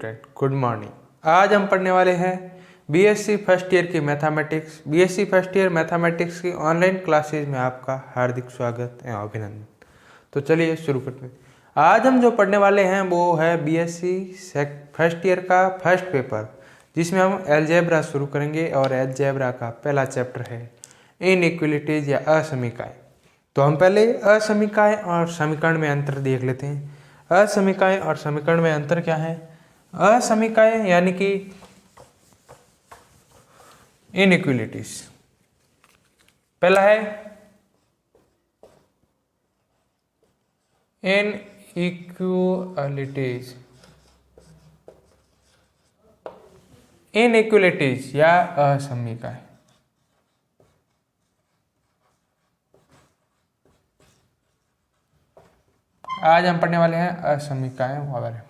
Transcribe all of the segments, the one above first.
Student, good morning. आज हम पढ़ने वाले हैं बीएससी फर्स्ट ईयर की mathematics. BSc first year mathematics की ऑनलाइन क्लासेज में आपका हार्दिक स्वागत एवं अभिनंदन। तो चलिए शुरू करते हैं। आज हम जो पढ़ने वाले हैं वो है बीएससी फर्स्ट ईयर का फर्स्ट पेपर, जिसमें हम अलजेब्रा शुरू करेंगे और अलजेब्रा का पहला चैप्टर है इनइक्वालिटीज या असमीकाएं। तो हम पहले असमीकाएं और समीकरण में अंतर देख लेते हैं। असमीकाएं और समीकरण में अंतर क्या है? असमीकाएं यानी कि इनइक्वालिटीज। पहला है इनइक्वालिटीज, इनइक्वालिटीज या असमीकाएं। आज हम पढ़ने वाले हैं असमीकाएं वगैरह में,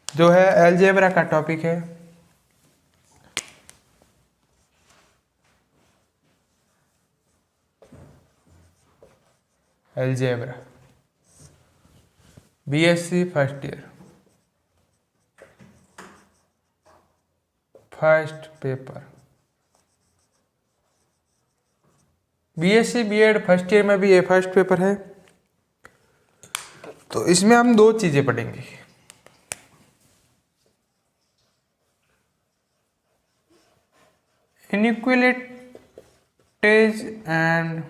जो है अलजेब्रा का टॉपिक है। Algebra BSc first year first paper. BSc BEd first year में भी ये फर्स्ट पेपर है। तो इसमें हम दो चीजें पढ़ेंगे। Inequalities and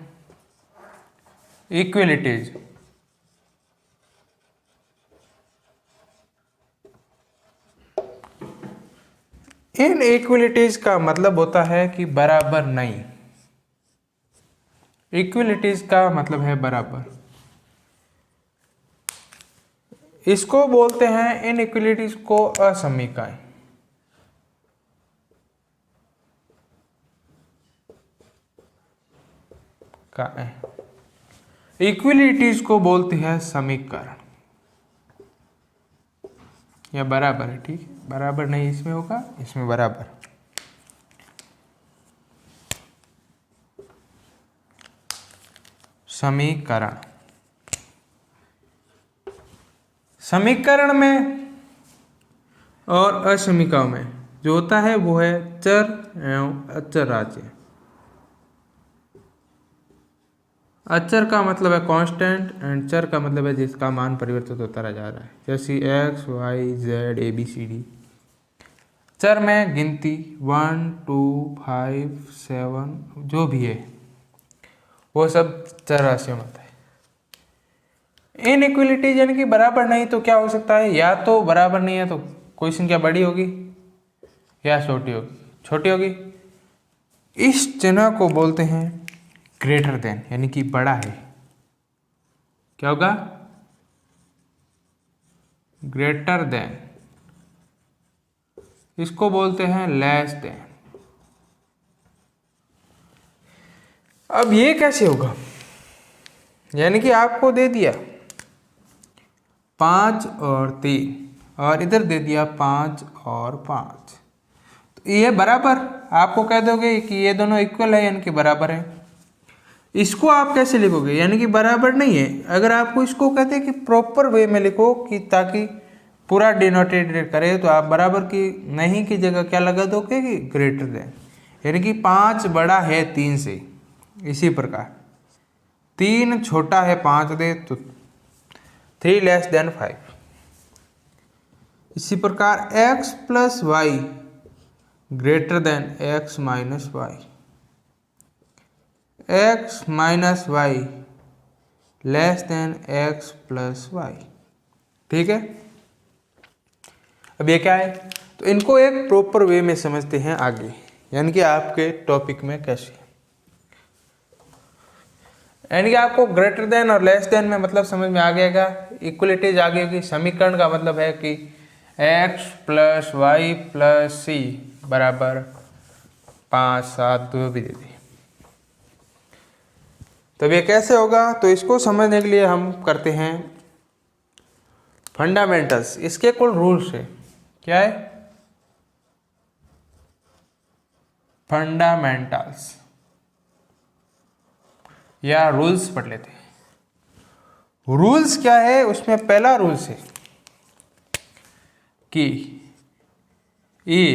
equalities. इनइक्वालिटीज का मतलब होता है कि बराबर नहीं। इक्वालिटीज का मतलब है बराबर। इसको बोलते हैं इनइक्वालिटीज को असमीकाएं। इक्वालिटीज को बोलते हैं समीकरण या बराबर है। ठीक है, बराबर नहीं इसमें होगा, इसमें बराबर। समीकरण, समीकरण में और असमीकाओं में जो होता है वो है चर एवं अचर राज्य। अचर का मतलब है कांस्टेंट एंड चर का मतलब है जिसका मान परिवर्तित होता रह जा रहा है, जैसे x y z a b c d. चर में गिनती 1 2 5 7 जो भी है वो सब चर राशियों में होता है। इनइक्वालिटीज यानी कि बराबर नहीं, तो क्या हो सकता है? या तो बराबर नहीं है तो कोई संख्या बड़ी होगी या छोटी होगी। छोटी होगी। इस चिन्ह को बोलते हैं ग्रेटर देन, यानी कि बड़ा है। क्या होगा? Greater than. इसको बोलते हैं लेस देन। अब ये कैसे होगा? यानी कि आपको दे दिया 5 और 3 और इधर दे दिया 5 और 5, तो ये बराबर। आपको कह दोगे कि ये दोनों इक्वल है यानी कि बराबर है। इसको आप कैसे लिखोगे? यानी कि बराबर नहीं है। अगर आपको इसको कहते हैं कि प्रॉपर वे में लिखो कि ताकि पूरा डिनोटेट करे, तो आप बराबर की नहीं की जगह क्या लगा दोगे कि ग्रेटर देन, यानी कि 5 बड़ा है 3 से। इसी प्रकार 3 छोटा है 5 से, तो 3 लेस देन 5। इसी प्रकार x plus y greater than x minus y, x minus y less than x plus y. ठीक है, अब ये क्या है? तो इनको एक प्रॉपर वे में समझते हैं आगे, यानी कि आपके टॉपिक में कैसे। यानी कि आपको ग्रेटर देन और लेस देन में मतलब समझ में आ गएगा। इक्वलिटीज आ गई। समीकरण का मतलब है कि x प्लस वाई प्लस सी बराबर 5 7 2 भी दे दी। तो ये कैसे होगा? तो इसको समझने के लिए हम करते हैं फंडामेंटल्स। इसके कुल रूल्स है। क्या है? फंडामेंटल्स या रूल्स पढ़ लेते हैं। रूल्स क्या है? उसमें पहला रूल्स है कि ए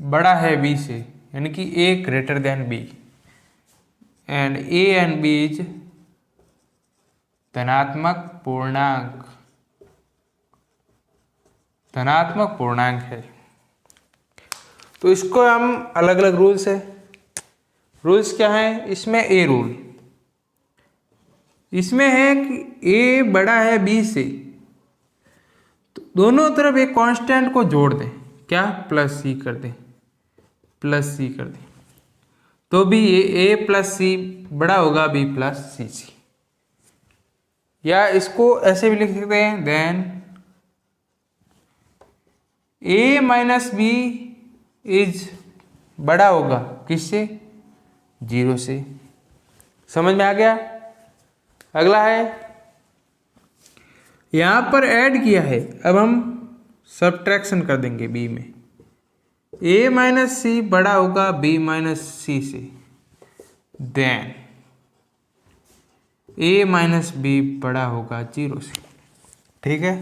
बड़ा है बी से, यानी कि a greater than b, and a and b is धनात्मक पूर्णांक है। तो इसको हम अलग अलग रूल्स है। रूल्स क्या है इसमें? ए रूल इसमें है कि ए बड़ा है बी से, तो दोनों तरफ एक कांस्टेंट को जोड़ दें, क्या? प्लस सी कर दें, तो भी ए प्लस सी बड़ा होगा बी प्लस सी। या इसको ऐसे भी लिख सकते हैं, then a minus b is बड़ा होगा किससे? 0 से। समझ में आ गया? अगला है, यहां पर ऐड किया है, अब हम सब्ट्रैक्शन कर देंगे बी में। ए माइनस सी बड़ा होगा बी माइनस सी से, देन ए माइनस बी बड़ा होगा 0 से। ठीक है।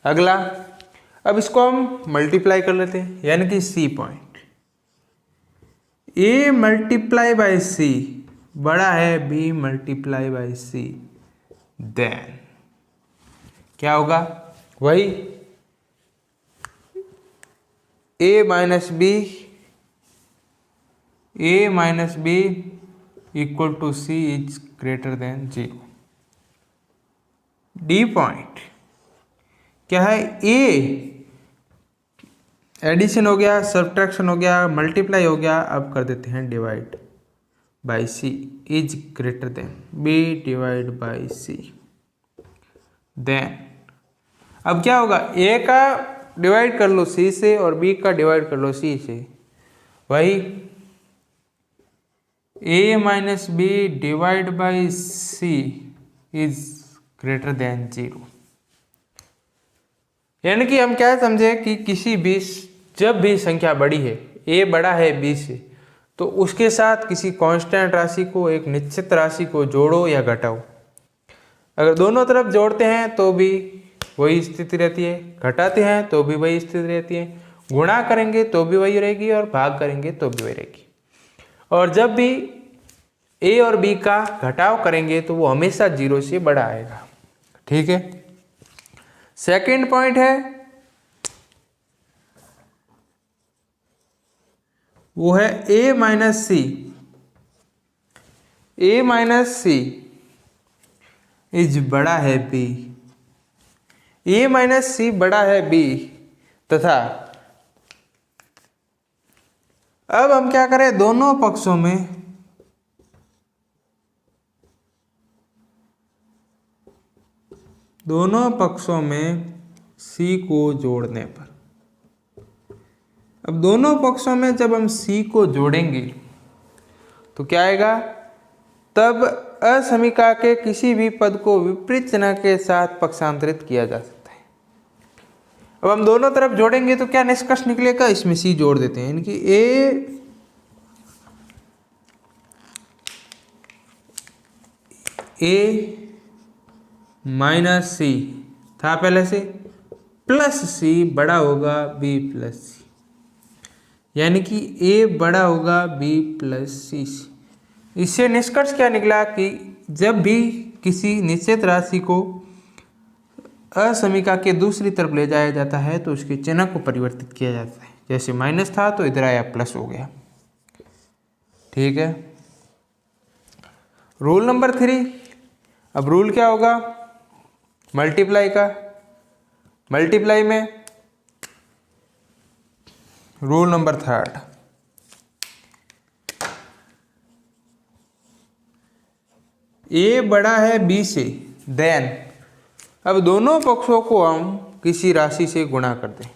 अगला, अब इसको हम मल्टीप्लाई कर लेते हैं, यानी कि c point. A multiply by c बड़ा है b multiply by c, then क्या होगा? वही a minus b equal to c is greater than 0। D point क्या है? ए एडिशन हो गया, सब्ट्रैक्शन हो गया, मल्टीप्लाई हो गया, अब कर देते हैं divide by c is greater than b divide by c. Then अब क्या होगा? ए का डिवाइड कर लो सी से और बी का डिवाइड कर लो सी से, वही a minus b divide by c is greater than 0। यानी कि हम क्या समझे कि किसी भी, जब भी संख्या बड़ी है, ए बड़ा है बी से, तो उसके साथ किसी कांस्टेंट राशि को, एक निश्चित राशि को जोड़ो या घटाओ। अगर दोनों तरफ जोड़ते हैं तो भी वही स्थिति रहती है, घटाते हैं तो भी वही स्थिति रहती है, गुणा करेंगे तो भी वही रहेगी और भाग करेंगे तो भी वही रहेगी। और जब भी ए और बी का घटाव करेंगे तो वो हमेशा 0 से बड़ा आएगा। ठीक है। सेकंड पॉइंट है, वो है ए माइनस सी इज बड़ा है बी। ए माइनस सी बड़ा है बी, तथा अब हम क्या करें? दोनों पक्षों में सी को जोड़ने पर, अब दोनों पक्षों में जब हम सी को जोड़ेंगे तो क्या आएगा? तब असमीका के किसी भी पद को विपरीत चिन्ह के साथ पक्षांतरित किया जा सकता है। अब हम दोनों तरफ जोड़ेंगे तो क्या निष्कर्ष निकलेगा? इसमें सी जोड़ देते हैं, यानी कि ए माइनस सी था पहले से, प्लस सी बड़ा होगा बी प्लस सी, यानी कि ए बड़ा होगा बी प्लस सी। इससे निष्कर्ष क्या निकला कि जब भी किसी निश्चित राशि को असमीका के दूसरी तरफ ले जाया जाता है तो उसके चिन्ह को परिवर्तित किया जाता है। जैसे माइनस था तो इधर आया प्लस हो गया। ठीक है। रूल नंबर 3, अब रूल क्या होगा? मल्टीप्लाई का। मल्टीप्लाई में रूल नंबर 3, ए बड़ा है बी से, देन अब दोनों पक्षों को हम किसी राशि से गुणा कर दें।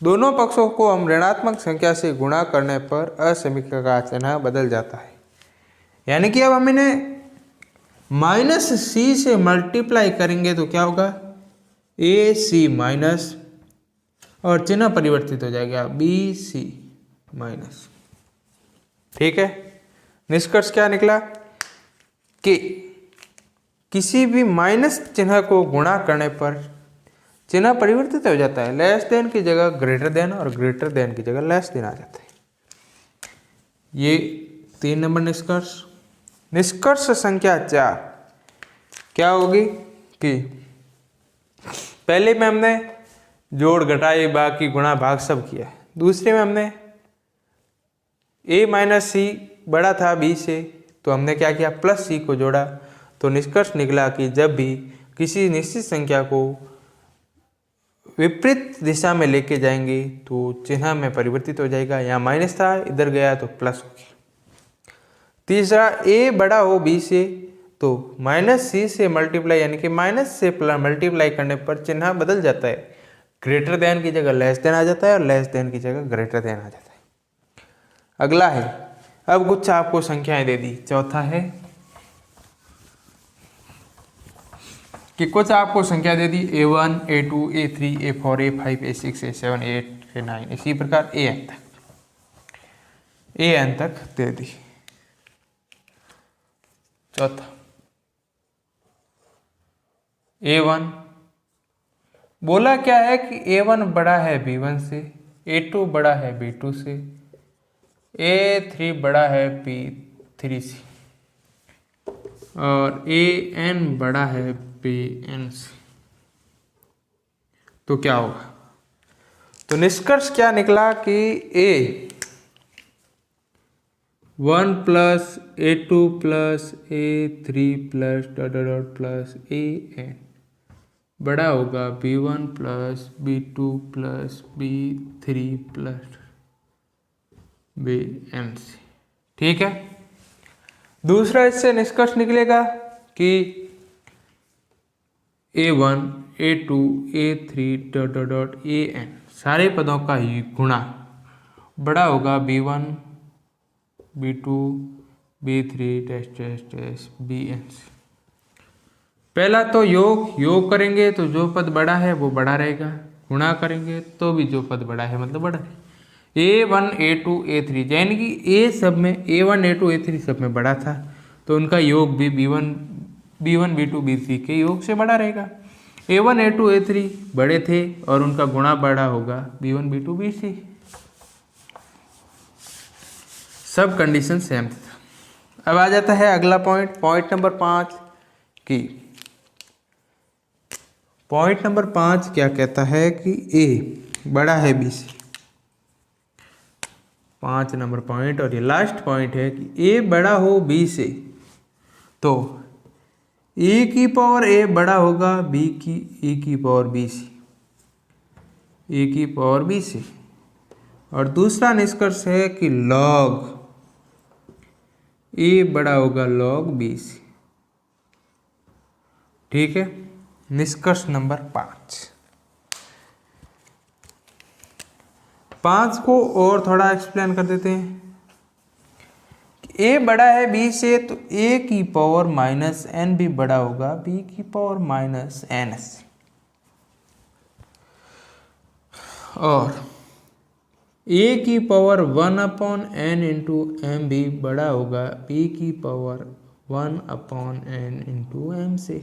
दोनों पक्षों को हम ऋणात्मक संख्या से गुणा करने पर असमीका का चिन्ह बदल जाता है। यानी कि अब हम इन्हें माइनस सी से मल्टीप्लाई करेंगे तो क्या होगा? ए सी माइनस, और चिन्ह परिवर्तित हो जाएगा बी सी माइनस। ठीक है। निष्कर्ष क्या निकला कि किसी भी माइनस चिन्ह को गुणा करने पर चिन्ह परिवर्तित हो जाता है, लेस देन की जगह ग्रेटर देन और ग्रेटर देन की जगह लेस देन आ जाता है। ये 3 नंबर निष्कर्ष। निष्कर्ष संख्या 4 क्या होगी कि पहले में हमने जोड़ घटाई बाकी गुणा भाग सब किया है। दूसरे में हमने a माइनस सी बड़ा था b से, तो हमने क्या किया प्लस सी को जोड़ा। तो निष्कर्ष निकला कि जब भी किसी निश्चित संख्या को विपरीत दिशा में लेके जाएंगे तो चिन्ह में परिवर्तित हो जाएगा। यहाँ माइनस था, इधर गया तो प्लस हो गया। तीसरा, a बड़ा हो b से, तो माइनस सी से मल्टीप्लाई यानी कि माइनस से प्लस मल्टीप्लाई करने पर चिन्ह बदल जाता है। ग्रेटर देन की जगह लेस देन आ जाता है और लेस देन की जगह ग्रेटर देन आ जाता है। अगला है, अब कुछ आपको संख्याएं दे दी। चौथा है कि कुछ आपको संख्या दे दी a1, a2, a3, a4, a5, a6, a7, a8, a9, इसी प्रकार an तक दे दी। चौथा a1 बोला क्या है कि a1 बड़ा है b1 से, a2 बड़ा है b2 से, a3 बड़ा है b3 से और an बड़ा है bn से। तो क्या होगा? तो निष्कर्ष क्या निकला कि a1 plus a2 plus a3 plus dot dot plus an बड़ा होगा b1 plus b2 plus b3 plus bn से। ठीक है। दूसरा इससे निष्कर्ष निकलेगा कि a1, a2, a3 dot dot dot an सारे पदों का ही गुणा बड़ा होगा b1, b2, b3 test test test bn से। पहला तो योग करेंगे तो जो पद बड़ा है वो बड़ा रहेगा, गुणा करेंगे तो भी जो पद बड़ा है मतलब बड़ा रहेगा। a1, a2, a3 यानी कि a सब में a1, a2, a3 सब में बड़ा था तो उनका योग भी b1, b2, b3 के योग से बड़ा रहेगा। a1, a2, a3 बड़े थे और उनका गुणा बड़ा होगा b1, b2, b3। सब कंडीशन सेम था। अब आ जाता है अगला पॉइंट नंबर 5 की। पॉइंट नंबर 5 क्या कहता है कि a बड़ा है b से। 5 नंबर पॉइंट और ये लास्ट पॉइंट है कि a बड़ा हो b से, तो a की पावर a बड़ा होगा b की a की पावर b से, a की पावर b से। और दूसरा निष्कर्ष है कि log a बड़ा होगा log b से। ठीक है। निष्कर्ष नंबर 5 को और थोड़ा एक्सप्लेन कर देते हैं। a बड़ा है b से तो a की पावर माइनस n भी बड़ा होगा b की पावर माइनस n से, और a की पावर 1/n इंटू m भी बड़ा होगा b की पावर 1/n इंटू m से।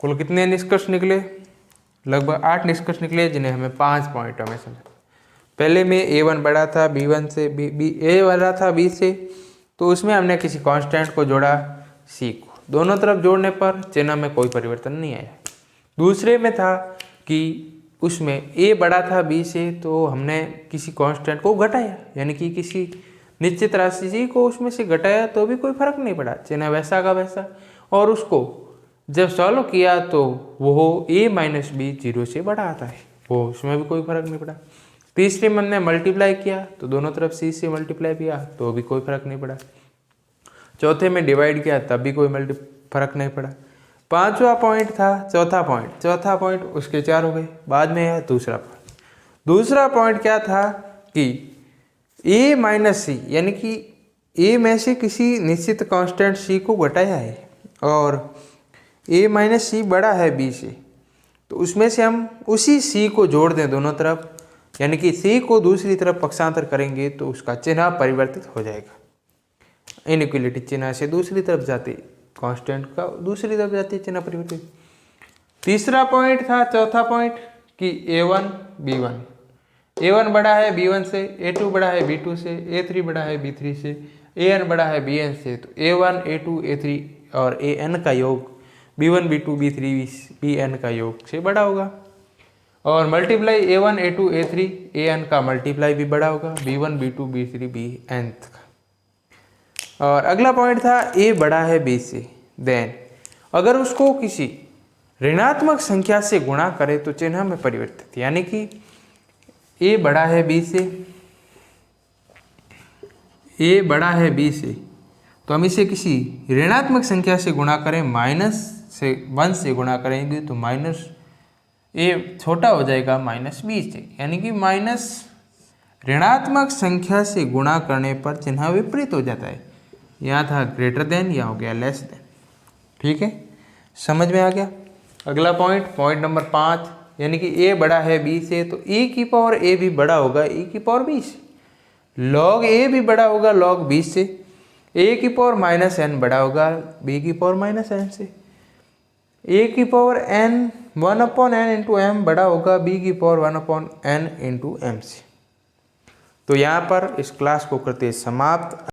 कुल कितने निष्कर्ष निकले? लगभग 8 निष्कर्ष निकले, जिन्हें हमें 5 पॉइंटों में समझा। पहले में a1 बड़ा था b1 से, a बड़ा था b से, तो उसमें हमने किसी कांस्टेंट को जोड़ा c को, दोनों तरफ जोड़ने पर चिन्ह में कोई परिवर्तन नहीं आया। दूसरे में था कि उसमें a बड़ा था b से, तो हमने किसी कांस्टेंट को घटाया, यानी कि किसी निश्चित राशि c को उसमें से घटाया तो भी कोई फर्क नहीं पड़ा, चिन्ह वैसा का वैसा। और उसको जब सॉल्व किया तो वो a माइनस b 0 से बड़ा आता है, वो उसमें भी कोई फर्क नहीं पड़ा। तीसरे में हमने मल्टीप्लाई किया तो दोनों तरफ c से मल्टीप्लाई किया तो भी कोई फर्क नहीं पड़ा। चौथे में डिवाइड किया तब भी कोई फर्क नहीं पड़ा। 5वां पॉइंट था चौथा पॉइंट उसके 4 हो गए। बाद में है दूसरा पॉइंट। दूसरा पॉइंट क्या था कि a माइनस c यानी कि a में से किसी निश्चित कांस्टेंट c को घटाया है और a माइनस c बड़ा है b से, तो उसमें से हम उसी c को जोड़ दें दोनों तरफ, यानी कि c को दूसरी तरफ पक्षांतर करेंगे तो उसका चिन्ह परिवर्तित हो जाएगा। इनइक्वलिटी चिन्ह से दूसरी तरफ जाते, कांस्टेंट का दूसरी तरफ जाते चिन्ह परिवर्तित। तीसरा पॉइंट था, चौथा पॉइंट कि A1 B1, A1 बड़ा है B1 से, A2 बड़ा है B2 से, A3 बड़ा है B3 से, AN बड़ा है BN से। तो A1 A2 A3 और AN का योग B1 B2 B3 BN का योग से बड़ा होगा। और multiply A1 A2 A3 AN का मल्टीप्लाई भी बड़ा होगा B1 B2 B3 BN का। और अगला पॉइंट था A बड़ा है B से, देन अगर उसको किसी ऋणात्मक संख्या से गुणा करे तो चिन्ह में परिवर्तित, यानी कि A बड़ा है B से, A बड़ा है B से, तो हम इसे किसी ऋणात्मक संख्या से गुणा करें, -1 से गुणा करेंगे तो A छोटा हो जाएगा -B से, यानी कि माइनस ऋणात्मक संख्या से गुणा करने पर चिन्ह विपरीत हो जाता है। यहाँ था ग्रेटर देन, या हो गया लेस देन। ठीक है, समझ में आ गया। अगला पॉइंट नंबर 5, यानी कि A बड़ा है B से, तो E की पावर A भी बड़ा होगा E की पावर B से, log A भी बड़ा होगा log B से, A की पावर -n बड़ा होगा B की पावर -n से, A की power n 1/n into m बड़ा होगा B की पावर 1/n इंटू m से। तो यहाँ पर इस क्लास को करते समाप्त।